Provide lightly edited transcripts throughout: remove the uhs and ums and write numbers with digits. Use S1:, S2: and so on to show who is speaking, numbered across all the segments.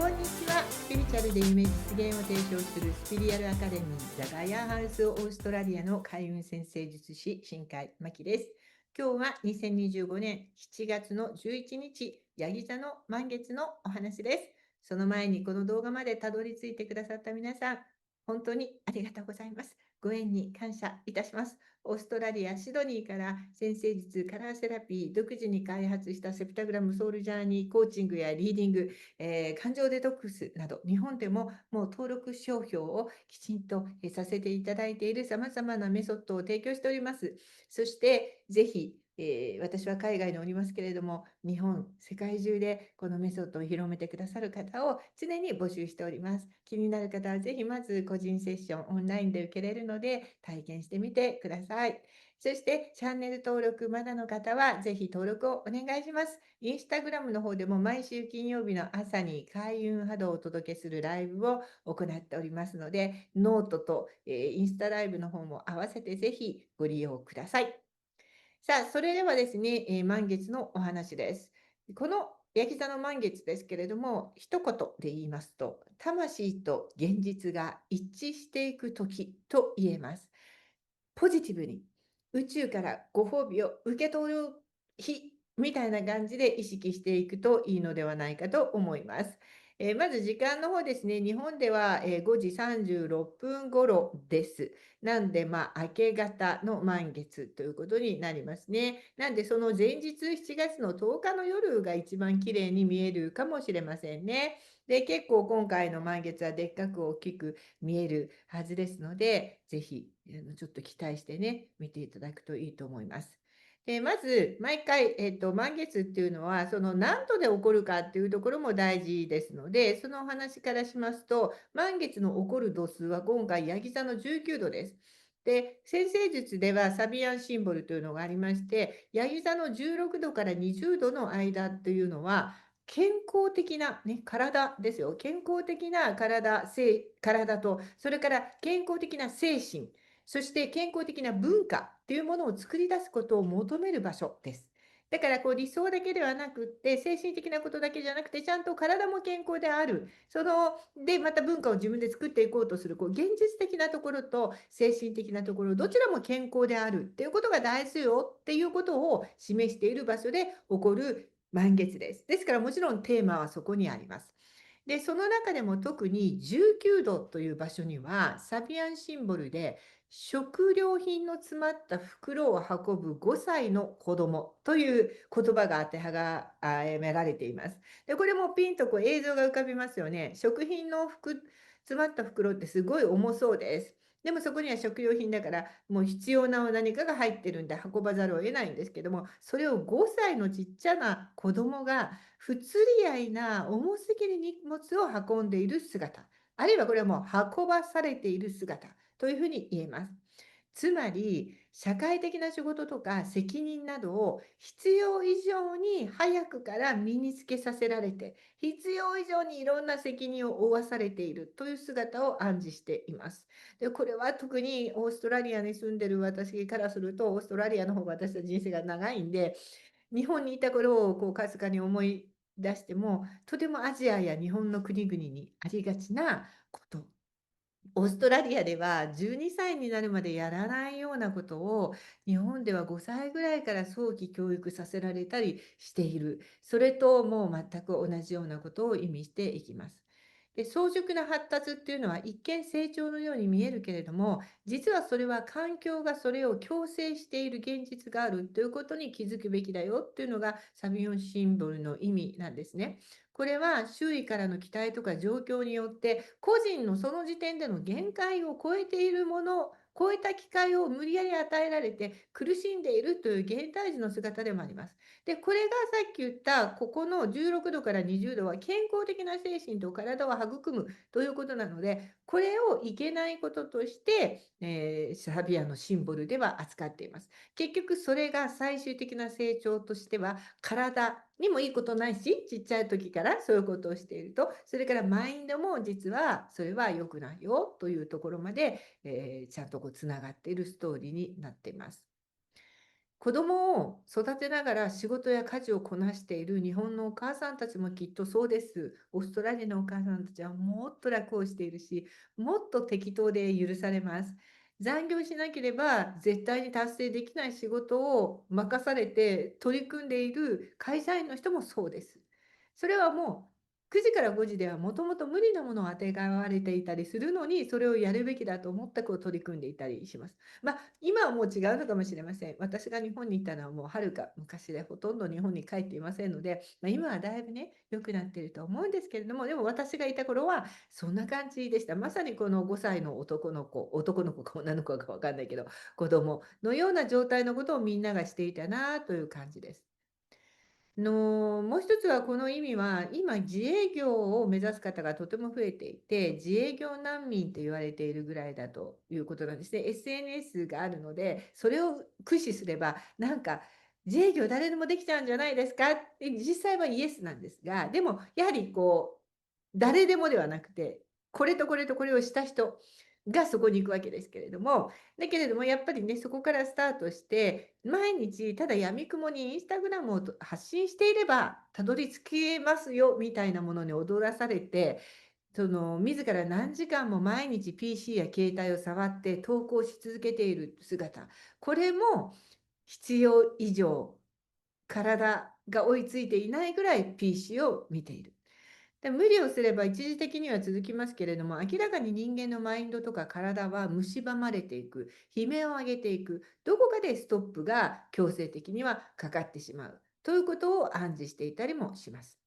S1: こんにちは。スピリチュアルで夢実現を提唱するスピリアルアカデミーザ・ガイアンハウスオーストラリアの開運先生術師新海真希です。今日は2025年7月の11日、ヤギ座の満月のお話です。その前にこの動画までたどり着いてくださった皆さん、本当にありがとうございます。ご縁に感謝いたします。オーストラリア・シドニーから先生術カラーセラピー独自に開発したセプタグラムソウルジャーニーコーチングやリーディング、感情デトックスなど日本でももう登録商標をきちんとさせていただいているさまざまなメソッドを提供しております。そしてぜひ私は海外におりますけれども、日本、世界中でこのメソッドを広めてくださる方を常に募集しております。気になる方はぜひまず個人セッションオンラインで受けれるので体験してみてください。そしてチャンネル登録まだの方はぜひ登録をお願いします。インスタグラムの方でも毎週金曜日の朝に開運波動をお届けするライブを行っておりますので、ノートと、インスタライブの方も合わせてぜひご利用ください。さあ、それではですね、満月のお話です。このヤギ座の満月ですけれども、一言で言いますと、魂と現実が一致していく時と言えます。ポジティブに宇宙からご褒美を受け取る日みたいな感じで意識していくといいのではないかと思います。まず時間の方ですね、日本では5時36分頃です。なんで、明け方の満月ということになりますね。なんで、その前日7月の10日の夜が一番綺麗に見えるかもしれませんね。で、結構今回の満月はでっかく大きく見えるはずですので、ぜひちょっと期待してね、見ていただくといいと思います。でまず、毎回、満月っていうのは、その何度で起こるかっていうところも大事ですので、そのお話からしますと、満月の起こる度数は今回、ヤギ座の19度です。で、先生術ではサビアンシンボルというのがありまして、ヤギ座の16度から20度の間というのは、健康的な、ね、体ですよ。健康的な体と、それから健康的な精神、そして健康的な文化っていうものを作り出すことを求める場所です。だから理想だけではなくって、精神的なことだけじゃなくて、ちゃんと体も健康である。で、また文化を自分で作っていこうとする、現実的なところと精神的なところ、どちらも健康であるっていうことが大事よっていうことを示している場所で起こる満月です。ですからもちろんテーマはそこにあります。で、その中でも特に19度という場所には、サビアンシンボルで食料品の詰まった袋を運ぶ5歳の子供という言葉が当てはがめられています。で、これもピンと映像が浮かびますよね。食品の詰まった袋ってすごい重そうです。でもそこには食料品だから、もう必要な何かが入ってるんで運ばざるを得ないんですけども、それを5歳のちっちゃな子供が不釣り合いな重すぎる荷物を運んでいる姿、あるいはこれはもう運ばされている姿というふうに言えます。つまり、社会的な仕事とか責任などを必要以上に早くから身につけさせられて、必要以上にいろんな責任を負わされているという姿を暗示しています。で、これは特にオーストラリアに住んでる私からすると、オーストラリアの方が私の人生が長いんで、日本にいた頃をかすかに思い出しても、とてもアジアや日本の国々にありがちなことオーストラリアでは12歳になるまでやらないようなことを日本では5歳ぐらいから早期教育させられたりしている。それともう全く同じようなことを意味していきます。で、早熟な発達っていうのは一見成長のように見えるけれども、実はそれは環境がそれを強制している現実があるということに気づくべきだよっていうのがサビオンシンボルの意味なんですね。これは周囲からの期待とか状況によって個人のその時点での限界を超えているもの、超えた機会を無理やり与えられて苦しんでいるという現代人の姿でもあります。で、これがさっき言ったここの16度から20度は健康的な精神と体を育むということなので、これをいけないこととして、サビアのシンボルでは扱っています。結局それが最終的な成長としては体にもいいことないし、ちっちゃい時からそういうことをしていると、それからマインドも実はそれは良くないよというところまで、ちゃんとつながっているストーリーになっています。子供を育てながら仕事や家事をこなしている日本のお母さんたちもきっとそうです。オーストラリアのお母さんたちはもっと楽をしているし、もっと適当で許されます。残業しなければ絶対に達成できない仕事を任されて取り組んでいる会社員の人もそうです。それはもう9時から5時ではもともと無理なものをあてがわれていたりするのに、それをやるべきだと思ったこう取り組んでいたりします。今はもう違うのかもしれません。私が日本に行ったのはもうはるか昔でほとんど日本に帰っていませんので、今はだいぶね、良くなっていると思うんですけれども、でも私がいた頃はそんな感じでした。まさにこの5歳の男の子か女の子かわかんないけど、子供のような状態のことをみんながしていたなという感じです。もう一つはこの意味は、今自営業を目指す方がとても増えていて、自営業難民と言われているぐらいだということなんですね。SNS があるので、それを駆使すれば、なんか自営業誰でもできちゃうんじゃないですかって、実際はイエスなんですが、でもやはりこう、誰でもではなくて、これとこれとこれをした人がそこに行くわけですけれども、だけれどもやっぱりね、そこからスタートして、毎日ただ闇雲にインスタグラムを発信していれば、たどり着けますよみたいなものに踊らされて、自ら何時間も毎日 PC や携帯を触って投稿し続けている姿、これも必要以上、体が追いついていないぐらい PC を見ている。で、無理をすれば一時的には続きますけれども、明らかに人間のマインドとか体は蝕まれていく、悲鳴を上げていく、どこかでストップが強制的にはかかってしまうということを暗示していたりもします。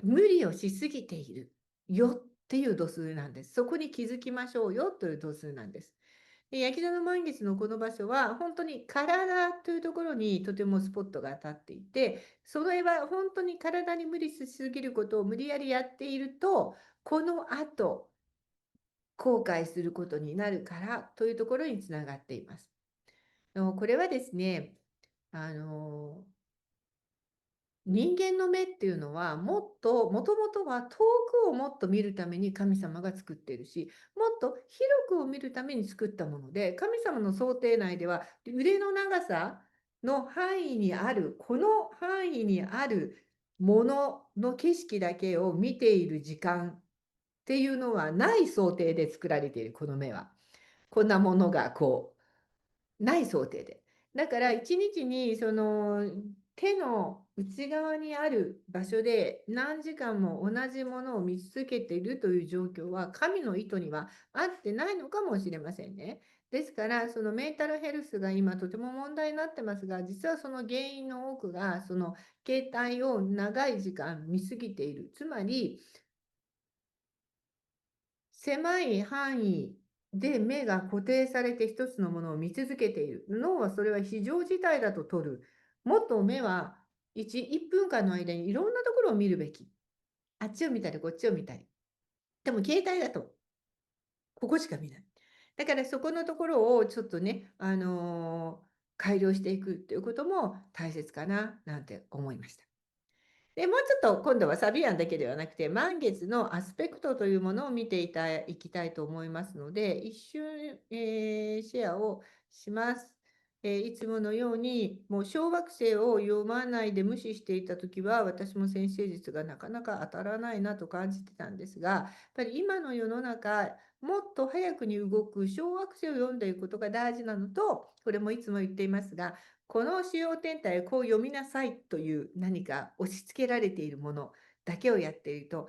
S1: 無理をしすぎているよっていう度数なんです。そこに気づきましょうよという度数なんです。で、焼き園満月のこの場所は、本当に体というところにとてもスポットが当たっていて、それは本当に体に無理しすぎることを無理やりやっていると、この後、後悔することになるからというところにつながっています。これはですね、あの人間の目っていうのはもともとは遠くをもっと見るために神様が作っているし、もっと広くを見るために作ったもので、神様の想定内では腕の長さの範囲にある、この範囲にあるものの景色だけを見ている時間っていうのはない想定で作られている、この目は。こんなものがこうない想定で。だから1日にその手の内側にある場所で何時間も同じものを見続けているという状況は神の意図には合ってないのかもしれませんね。ですからそのメンタルヘルスが今とても問題になってますが、実はその原因の多くがその携帯を長い時間見すぎている。つまり狭い範囲で目が固定されて一つのものを見続けている。脳はそれは非常事態だと取る。もっと目は1分間の間にいろんなところを見るべき。あっちを見たりこっちを見たり。でも携帯だとここしか見ない。だからそこのところをちょっとね、改良していくっていうことも大切かななんて思いました。で、もうちょっと今度はサビアンだけではなくて、満月のアスペクトというものを見ていきたいと思いますので、一瞬、シェアをします。いつものように、もう小惑星を読まないで無視していたときは、私も先生術がなかなか当たらないなと感じてたんですが、やっぱり今の世の中、もっと早くに動く小惑星を読んでいくことが大事なのと、これもいつも言っていますが、この主要天体をこう読みなさいという何か押し付けられているものだけをやっていると、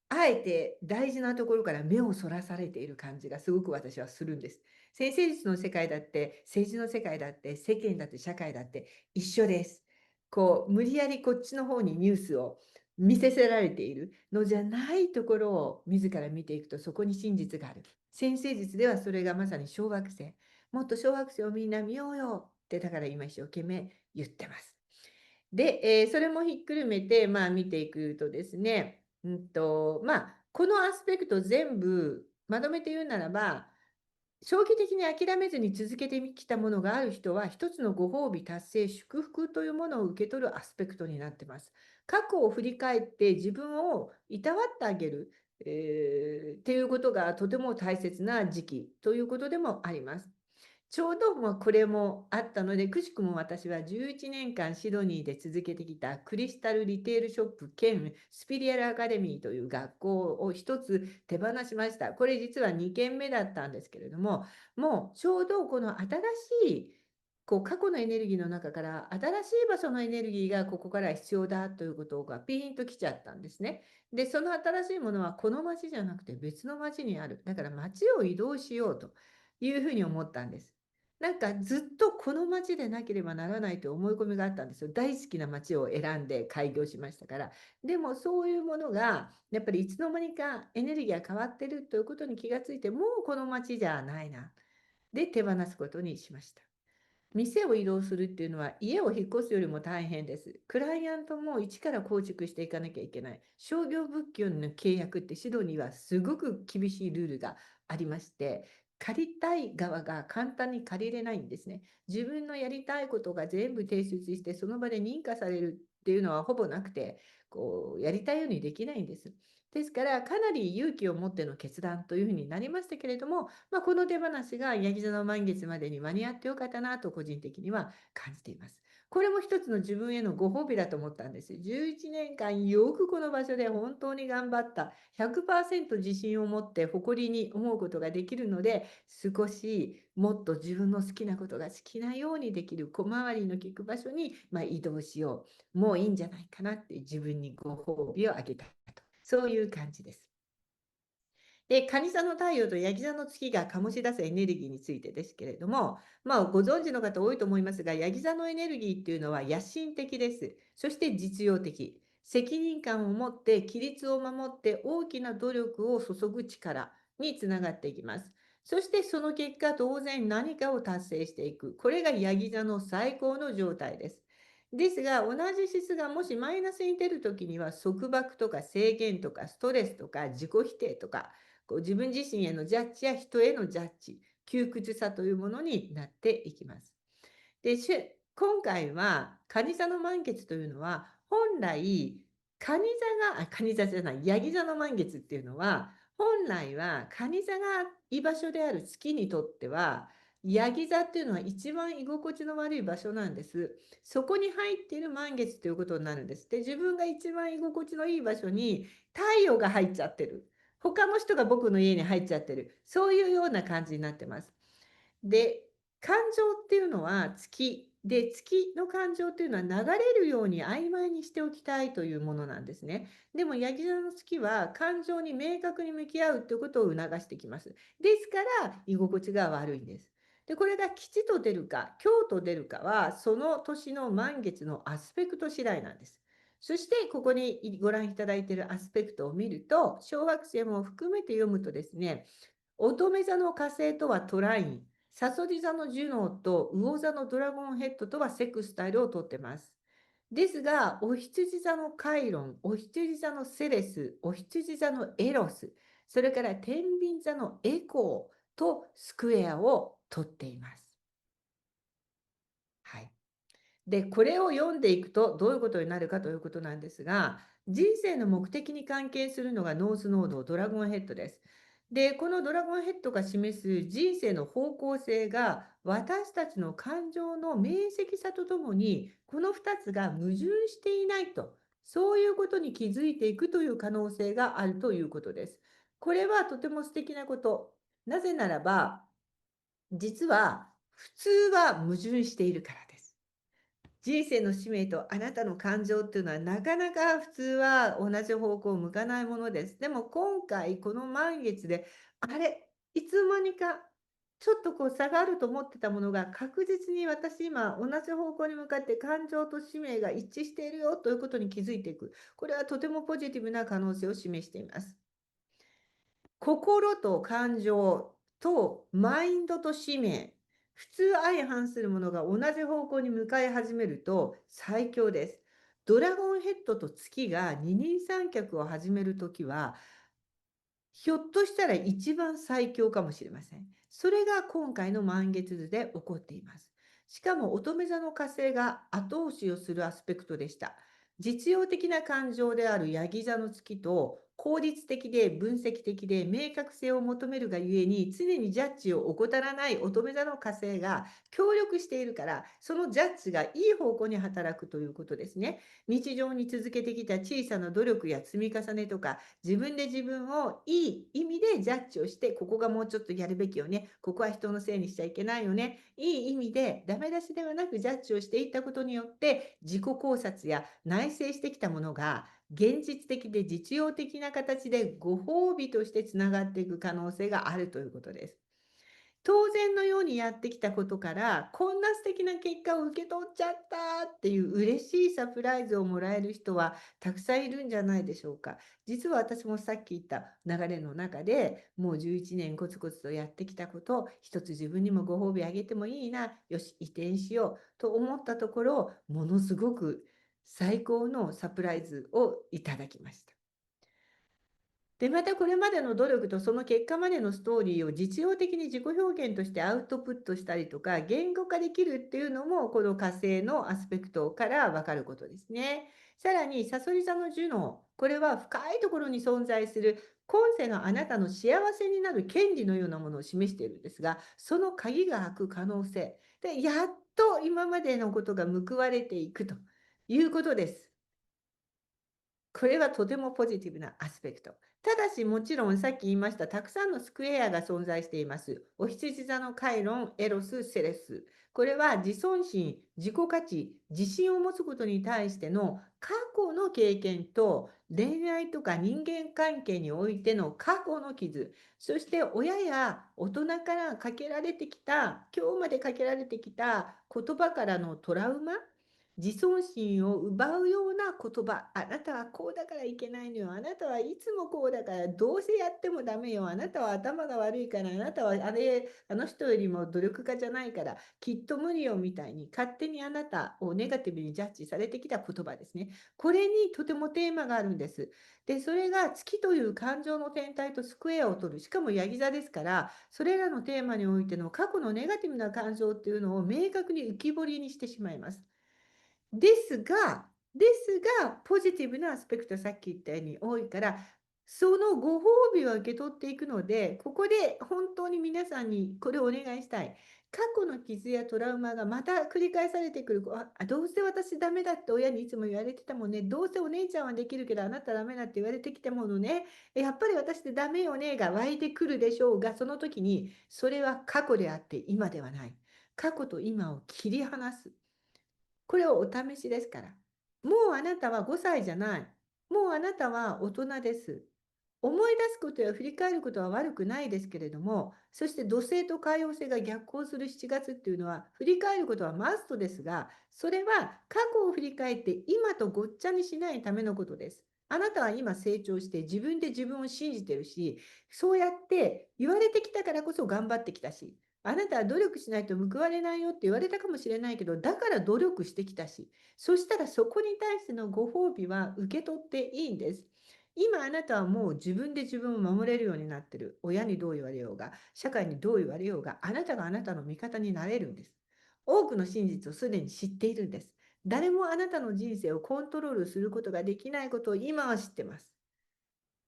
S1: あえて大事なところから目をそらされている感じがすごく私はするんです。先生術の世界だって、政治の世界だって、世間だって社会だって一緒です。こう、無理やりこっちの方にニュースを見せせられているのじゃないところを自ら見ていくと、そこに真実がある。先生術ではそれがまさに小惑星。もっと小惑星をみんな見ようよってだから今一生懸命言ってます。で、それもひっくるめて、見ていくとですね、このアスペクト全部まとめて言うならば、長期的に諦めずに続けてきたものがある人は、一つのご褒美達成、祝福というものを受け取るアスペクトになってます。過去を振り返って自分をいたわってあげる、っていうことがとても大切な時期ということでもあります。ちょうどもうこれもあったので、くしくも私は11年間シドニーで続けてきたクリスタルリテールショップ兼スピリアルアカデミーという学校を一つ手放しました。これ実は2件目だったんですけれども、もうちょうどこの新しい過去のエネルギーの中から新しい場所のエネルギーがここから必要だということがピーンときちゃったんですね。で、その新しいものはこの町じゃなくて別の町にある。だから町を移動しようというふうに思ったんです。なんかずっとこの町でなければならないという思い込みがあったんですよ。大好きな町を選んで開業しましたから。でもそういうものがやっぱりいつの間にかエネルギーが変わってるということに気がついて、もうこの町じゃないな。で手放すことにしました。店を移動するっていうのは家を引っ越すよりも大変です。クライアントも一から構築していかなきゃいけない。商業物件の契約ってシドニーはすごく厳しいルールがありまして、借りたい側が簡単に借りれないんですね。自分のやりたいことが全部提出してその場で認可されるっていうのはほぼなくて、やりたいようにできないんです。ですからかなり勇気を持っての決断というふうになりましたけれども、この手放しがヤギ座の満月までに間に合ってよかったなと個人的には感じています。これも一つの自分へのご褒美だと思ったんです。11年間よくこの場所で本当に頑張った。100% 自信を持って誇りに思うことができるので、少しもっと自分の好きなことが好きなようにできる小回りの利く場所に移動しよう。もういいんじゃないかなって自分にご褒美をあげたと。そういう感じです。で、蟹座の太陽とヤギ座の月が醸し出すエネルギーについてですけれども、ご存知の方多いと思いますが、ヤギ座のエネルギーっていうのは野心的です。そして実用的。責任感を持って、規律を守って大きな努力を注ぐ力につながっていきます。そしてその結果、当然何かを達成していく。これがヤギ座の最高の状態です。ですが、同じ質がもしマイナスに出るときには、束縛とか制限とかストレスとか自己否定とか、自分自身へのジャッジや人へのジャッジ、窮屈さというものになっていきます。で、今回は、蟹座の満月というのは、本来、蟹座じゃない、ヤギ座の満月っていうのは、本来は蟹座が居場所である月にとっては、ヤギ座っていうのは一番居心地の悪い場所なんです。そこに入っている満月ということになるんです。で、自分が一番居心地のいい場所に太陽が入っちゃってる。他の人が僕の家に入っちゃってる。そういうような感じになってます。で、感情っていうのは月。で、月の感情っていうのは流れるように曖昧にしておきたいというものなんですね。でも、ヤギ座の月は感情に明確に向き合うということを促してきます。ですから、居心地が悪いんです。で、これが吉と出るか、凶と出るかは、その年の満月のアスペクト次第なんです。そして、ここにご覧いただいているアスペクトを見ると、小惑星も含めて読むとですね、乙女座の火星とはトライン、サソリ座のジュノーと魚座のドラゴンヘッドとはセクスタイルをとってます。ですが、お羊座のカイロン、お羊座のセレス、お羊座のエロス、それから天秤座のエコーとスクエアをとっています。はい。で、これを読んでいくとどういうことになるかということなんですが、人生の目的に関係するのがノースノード、ドラゴンヘッドです。で、このドラゴンヘッドが示す人生の方向性が私たちの感情の明晰さとともに、この2つが矛盾していないと、そういうことに気づいていくという可能性があるということです。これはとても素敵なこと。なぜならば、実は普通は矛盾しているからです。人生の使命とあなたの感情っていうのはなかなか普通は同じ方向を向かないものです。でも今回この満月で、あれ、いつの間にかちょっと差があると思ってたものが確実に私今同じ方向に向かって感情と使命が一致しているよということに気づいていく。これはとてもポジティブな可能性を示しています。心と感情とマインドと使命、普通相反するものが同じ方向に向かい始めると最強です。ドラゴンヘッドと月が二人三脚を始めるときは、ひょっとしたら一番最強かもしれません。それが今回の満月図で起こっています。しかも乙女座の火星が後押しをするアスペクトでした。実用的な感情であるヤギ座の月と効率的で分析的で明確性を求めるがゆえに、常にジャッジを怠らない乙女座の火星が協力しているから、そのジャッジがいい方向に働くということですね。日常に続けてきた小さな努力や積み重ねとか、自分で自分をいい意味でジャッジをして、ここがもうちょっとやるべきよね、ここは人のせいにしちゃいけないよね、いい意味でダメ出しではなくジャッジをしていったことによって、自己考察や内省してきたものが現実的で実用的な形でご褒美としてつながっていく可能性があるということです。当然のようにやってきたことから、こんな素敵な結果を受け取っちゃったっていう嬉しいサプライズをもらえる人はたくさんいるんじゃないでしょうか。実は私もさっき言った流れの中で、もう11年コツコツとやってきたこと、一つ自分にもご褒美あげてもいいな、よし、移転しようと思ったところ、ものすごく最高のサプライズをいただきました。で、またこれまでの努力とその結果までのストーリーを実用的に自己表現としてアウトプットしたりとか、言語化できるっていうのも、この火星のアスペクトからわかることですね。さらに、さそり座のジュノー、これは深いところに存在する今世のあなたの幸せになる権利のようなものを示しているんですが、その鍵が開く可能性。で、やっと今までのことが報われていくということです。これはとてもポジティブなアスペクト。ただし、もちろんさっき言いました、たくさんのスクエアが存在しています。お羊座のカイロン、エロス、セレス。これは自尊心、自己価値、自信を持つことに対しての過去の経験と、恋愛とか人間関係においての過去の傷、そして親や大人からかけられてきた、今日までかけられてきた言葉からのトラウマ、自尊心を奪うような言葉。あなたはこうだからいけないのよ。あなたはいつもこうだからどうせやってもダメよ。あなたは頭が悪いから、あなたはあの人よりも努力家じゃないからきっと無理よみたいに勝手にあなたをネガティブにジャッジされてきた言葉ですね。これにとてもテーマがあるんです。で、それが月という感情の天体とスクエアを取る。しかもヤギ座ですから、それらのテーマにおいての過去のネガティブな感情っていうのを明確に浮き彫りにしてしまいます。ですが、ポジティブなアスペクト、さっき言ったように多いから、そのご褒美は受け取っていくので、ここで本当に皆さんにこれをお願いしたい。過去の傷やトラウマがまた繰り返されてくる。どうせ私ダメだって親にいつも言われてたもんね。どうせお姉ちゃんはできるけどあなたダメだって言われてきたものね。やっぱり私ってダメよねが湧いてくるでしょうが、その時にそれは過去であって今ではない。過去と今を切り離す。これはお試しですから。もうあなたは5歳じゃない。もうあなたは大人です。思い出すことや振り返ることは悪くないですけれども、そして土星と海王星が逆行する7月っていうのは、振り返ることはマストですが、それは過去を振り返って今とごっちゃにしないためのことです。あなたは今成長して自分で自分を信じてるし、そうやって言われてきたからこそ頑張ってきたし、あなたは努力しないと報われないよって言われたかもしれないけど、だから努力してきたし、そしたらそこに対してのご褒美は受け取っていいんです。今あなたはもう自分で自分を守れるようになってる。親にどう言われようが、社会にどう言われようが、あなたがあなたの味方になれるんです。多くの真実をすでに知っているんです。誰もあなたの人生をコントロールすることができないことを今は知ってます。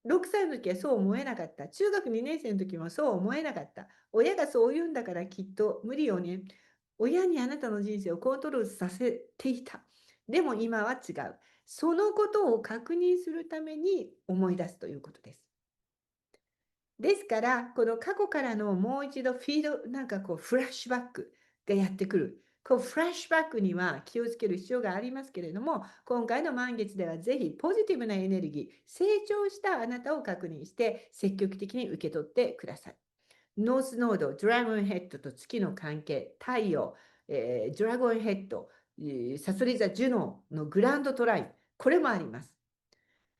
S1: 6歳の時はそう思えなかった。中学2年生の時もそう思えなかった。親がそう言うんだからきっと無理よね。親にあなたの人生をコントロールさせていた。でも今は違う。そのことを確認するために思い出すということです。ですから、この過去からのもう一度フィード、なんかこうフラッシュバックがやってくる。こうフラッシュバックには気をつける必要がありますけれども、今回の満月ではぜひポジティブなエネルギー、成長したあなたを確認して積極的に受け取ってください。ノースノード、ドラゴンヘッドと月の関係、太陽、ドラゴンヘッド、サソリ座ジュノーのグランドトライン、これもあります。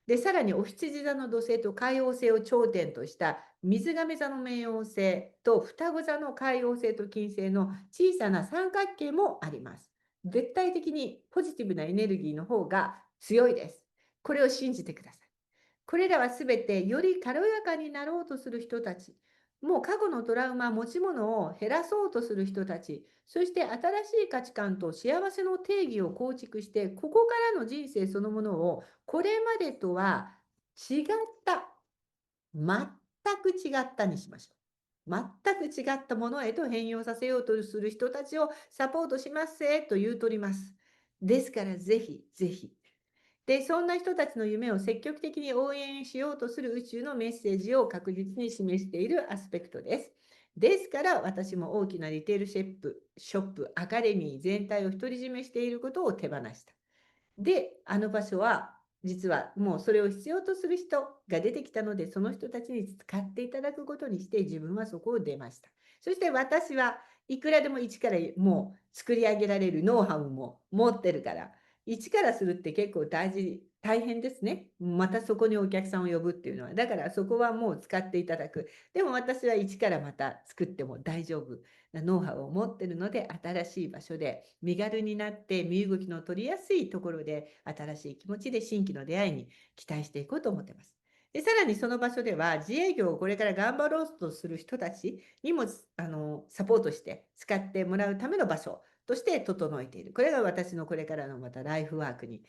S1: で、さらにお羊座の土星と海王星を頂点とした水亀座の冥王星と双子座の海王星と金星の小さな三角形もあります。絶対的にポジティブなエネルギーの方が強いです。これを信じてください。これらはすべてより軽やかになろうとする人たち、もう過去のトラウマ、持ち物を減らそうとする人たち、そして新しい価値観と幸せの定義を構築して、ここからの人生そのものをこれまでとは違った、全く違ったにしましょう。全く違ったものへと変容させようとする人たちをサポートしますせと言うとります。ですからぜひぜひ。で、そんな人たちの夢を積極的に応援しようとする宇宙のメッセージを確実に示しているアスペクトです。ですから私も大きなリテールショップ、アカデミー全体を独り占めしていることを手放した。で、あの場所は、実はもうそれを必要とする人が出てきたので、その人たちに使っていただくことにして、自分はそこを出ました。そして私はいくらでも一からもう作り上げられるノウハウも持ってるから、一からするって結構大変ですね。またそこにお客さんを呼ぶっていうのは。だからそこはもう使っていただく。でも私は一からまた作っても大丈夫。ノウハウを持ってるので、新しい場所で身軽になって身動きの取りやすいところで新しい気持ちで新規の出会いに期待していこうと思ってます。でさらにその場所では自営業をこれから頑張ろうとする人たちにもサポートして使ってもらうための場所として整えている。これが私のこれからのまたライフワークに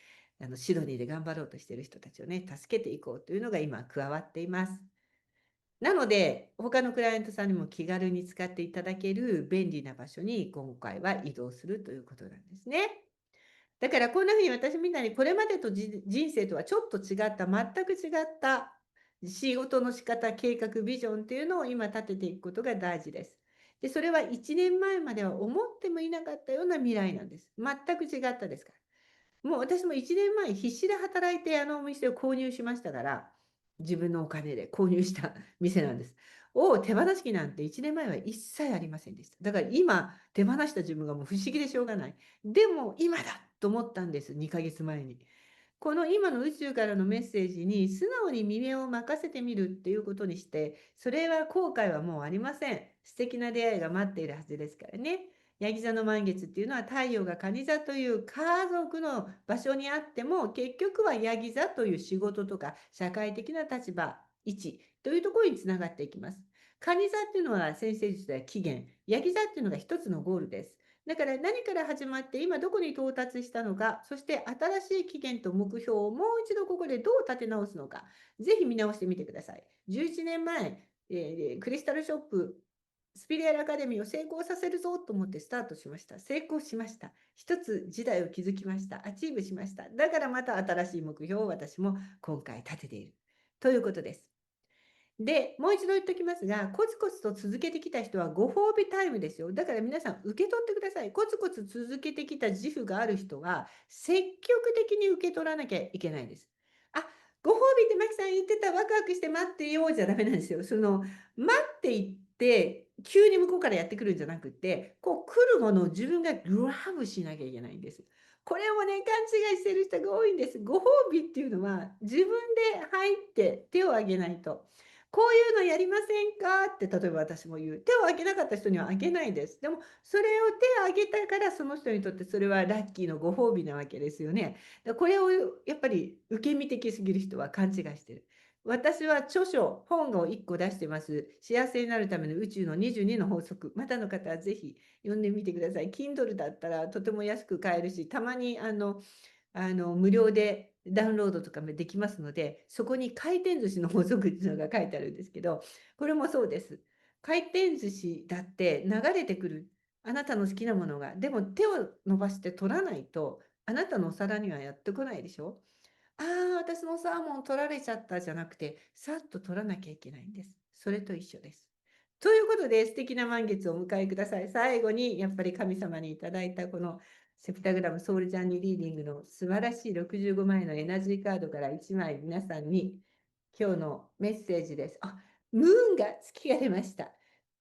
S1: シドニーで頑張ろうとしている人たちをね助けていこうというのが今加わっています。なので、他のクライアントさんにも気軽に使っていただける便利な場所に今回は移動するということなんですね。だからこんな風に私みたいにこれまでと人生とはちょっと違った、全く違った仕事の仕方、計画、ビジョンっていうのを今立てていくことが大事です。で、それは1年前までは思ってもいなかったような未来なんです。全く違ったですから。もう私も1年前必死で働いてあのお店を購入しましたから、自分のお金で購入した店なんです。を手放し期なんて1年前は一切ありませんでした。だから今手放した自分がもう不思議でしょうがない。でも今だと思ったんです、2ヶ月前に。この今の宇宙からのメッセージに素直に耳を任せてみるっていうことにして、それは後悔はもうありません。素敵な出会いが待っているはずですからね。ヤギ座の満月っていうのは太陽が蟹座という家族の場所にあっても結局はヤギ座という仕事とか社会的な立場、位置というところにつながっていきます。蟹座っていうのは先生術では起源、ヤギ座っていうのが一つのゴールです。だから何から始まって今どこに到達したのか、そして新しい期限と目標をもう一度ここでどう立て直すのか、ぜひ見直してみてください。11年前、クリスタルショップスピリアルアカデミーを成功させるぞと思ってスタートしました。成功しました。一つ時代を築きました。アチーブしました。だからまた新しい目標を私も今回立てている。ということです。で、もう一度言っておきますが、コツコツと続けてきた人はご褒美タイムですよ。だから皆さん受け取ってください。コツコツ続けてきた自負がある人は積極的に受け取らなきゃいけないです。あ、ご褒美ってマキさん言ってた、ワクワクして待ってようじゃダメなんですよ。待っていって、急に向こうからやってくるんじゃなくて、こう来るものを自分がグラブしなきゃいけないんです。これをね、勘違いしてる人が多いんです。ご褒美っていうのは自分で入って手を挙げないと。こういうのやりませんかって例えば私も言う。手を挙げなかった人には挙げないです。でもそれを手を挙げたからその人にとってそれはラッキーのご褒美なわけですよね。これをやっぱり受け身的すぎる人は勘違いしてる。私は本を1個出してます。幸せになるための宇宙の22の法則。またの方はぜひ読んでみてください。Kindle だったらとても安く買えるし、たまに無料でダウンロードとかもできますので、そこに回転寿司の法則っていうのが書いてあるんですけど、これもそうです。回転寿司だって流れてくる。あなたの好きなものが。でも手を伸ばして取らないと、あなたのお皿にはやってこないでしょ。ああ、私のサーモン取られちゃったじゃなくて、さっと取らなきゃいけないんです。それと一緒です。ということで、素敵な満月をお迎えください。最後に、やっぱり神様にいただいたこのセプタグラムソウルジャーニーリーディングの素晴らしい65枚のエナジーカードから1枚皆さんに今日のメッセージです。あ、ムーンが月が出ました。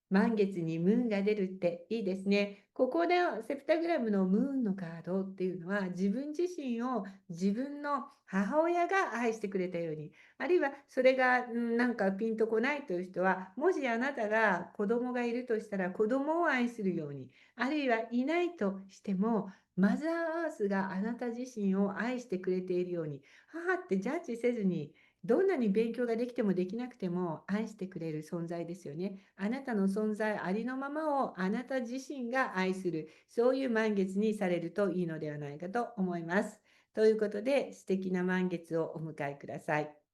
S1: 満月にムーンが出るっていいですね。ここでセプタグラムのムーンのカードっていうのは自分自身を自分の母親が愛してくれたように、あるいはそれがなんかピンとこないという人は、もしあなたが子供がいるとしたら子供を愛するように、あるいはいないとしてもマザーアースがあなた自身を愛してくれているように、母ってジャッジせずにどんなに勉強ができてもできなくても愛してくれる存在ですよね。あなたの存在ありのままをあなた自身が愛する、そういう満月にされるといいのではないかと思います。ということで素敵な満月をお迎えください。